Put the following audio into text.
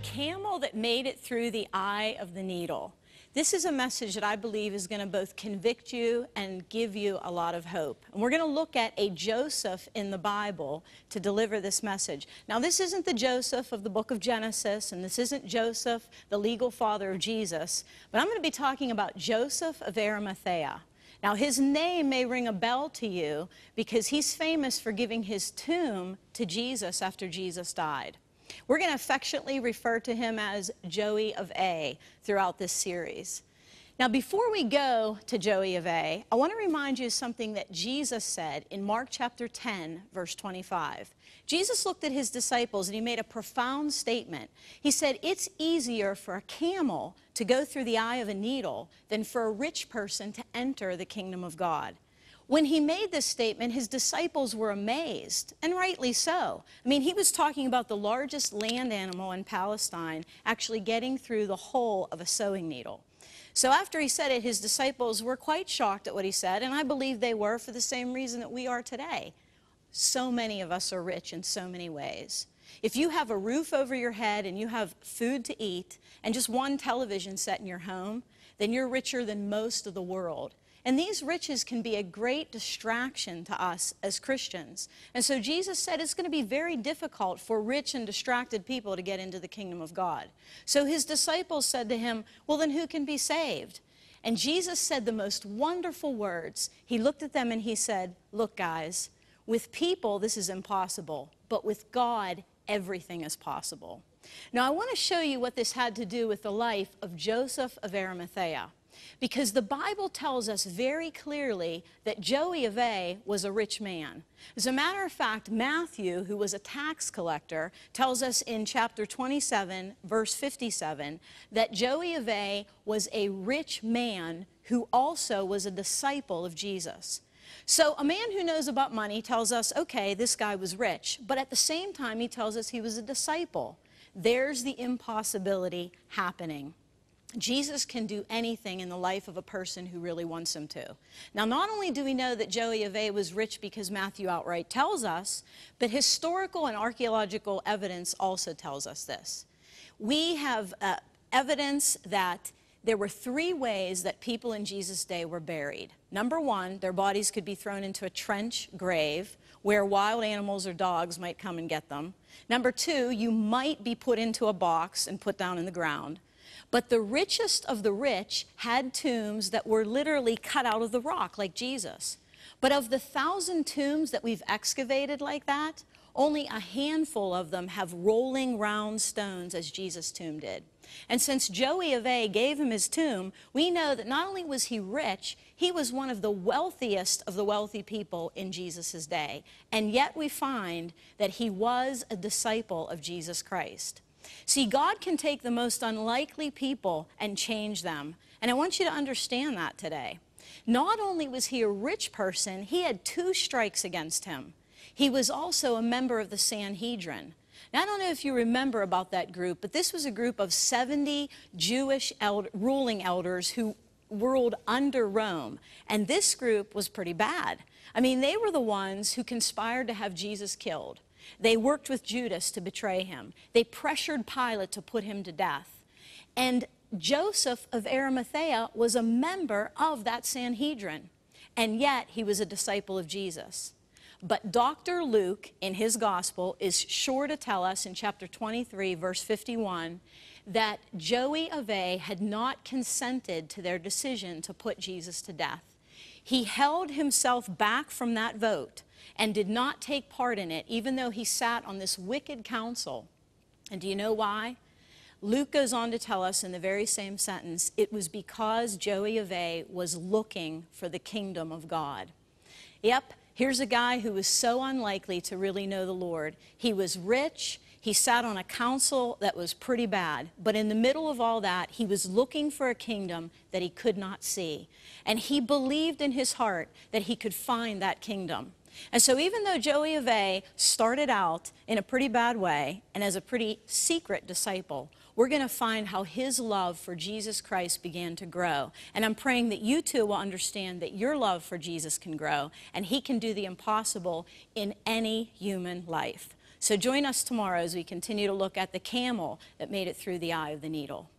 Camel that made it through the eye of the needle. This is a message that I believe is going to both convict you and give you a lot of hope. And we're going to look at a Joseph in the Bible to deliver this message. Now, this isn't the Joseph of the book of Genesis, and this isn't Joseph, the legal father of Jesus, but I'm going to be talking about Joseph of Arimathea. Now, his name may ring a bell to you because he's famous for giving his tomb to Jesus after Jesus died. We're going to affectionately refer to him as Joey of A throughout this series. Now, before we go to Joey of A, I want to remind you of something that Jesus said in Mark chapter 10, verse 25. Jesus looked at his disciples and he made a profound statement. He said, it's easier for a camel to go through the eye of a needle than for a rich person to enter the kingdom of God. When he made this statement, his disciples were amazed, and rightly so. I mean, he was talking about the largest land animal in Palestine actually getting through the hole of a sewing needle. So after he said it, his disciples were quite shocked at what he said, and I believe they were for the same reason that we are today. So many of us are rich in so many ways. If you have a roof over your head and you have food to eat and just one television set in your home, then you're richer than most of the world. And these riches can be a great distraction to us as Christians. And so Jesus said it's going to be very difficult for rich and distracted people to get into the kingdom of God. So his disciples said to him, well, then who can be saved? And Jesus said the most wonderful words. He looked at them and he said, look, guys, with people this is impossible, but with God everything is possible. Now I want to show you what this had to do with the life of Joseph of Arimathea. Because the Bible tells us very clearly that Joey of A was a rich man. As a matter of fact, Matthew, who was a tax collector, tells us in chapter 27, verse 57, that Joey of A was a rich man who also was a disciple of Jesus. So a man who knows about money tells us, okay, this guy was rich, but at the same time he tells us he was a disciple. There's the impossibility happening. Jesus can do anything in the life of a person who really wants him to. Now, not only do we know that Joey of A was rich because Matthew outright tells us, but historical and archaeological evidence also tells us this. We have evidence that there were three ways that people in Jesus' day were buried. Number one, their bodies could be thrown into a trench grave where wild animals or dogs might come and get them. Number two, you might be put into a box and put down in the ground. But the richest of the rich had tombs that were literally cut out of the rock, like Jesus. But of the 1,000 tombs that we've excavated like that, only a handful of them have rolling round stones as Jesus' tomb did. And since Joey of A gave him his tomb, we know that not only was he rich, he was one of the wealthiest of the wealthy people in Jesus' day. And yet we find that he was a disciple of Jesus Christ. See, God can take the most unlikely people and change them. And I want you to understand that today. Not only was he a rich person, he had two strikes against him. He was also a member of the Sanhedrin. Now, I don't know if you remember about that group, but this was a group of 70 Jewish ruling elders who ruled under Rome. And this group was pretty bad. I mean, they were the ones who conspired to have Jesus killed. They worked with Judas to betray him. They pressured Pilate to put him to death. And Joseph of Arimathea was a member of that Sanhedrin, and yet he was a disciple of Jesus. But Dr. Luke, in his gospel, is sure to tell us in chapter 23, verse 51, that Joey of A had not consented to their decision to put Jesus to death. He held himself back from that vote and did not take part in it, even though he sat on this wicked council. And do you know why? Luke goes on to tell us in the very same sentence, it was because Joey of A was looking for the kingdom of God. Yep, here's a guy who was so unlikely to really know the Lord. He was rich. He sat on a council that was pretty bad. But in the middle of all that, he was looking for a kingdom that he could not see. And he believed in his heart that he could find that kingdom. And so even though Joey of A started out in a pretty bad way and as a pretty secret disciple, we're going to find how his love for Jesus Christ began to grow. And I'm praying that you too will understand that your love for Jesus can grow and he can do the impossible in any human life. So join us tomorrow as we continue to look at the camel that made it through the eye of the needle.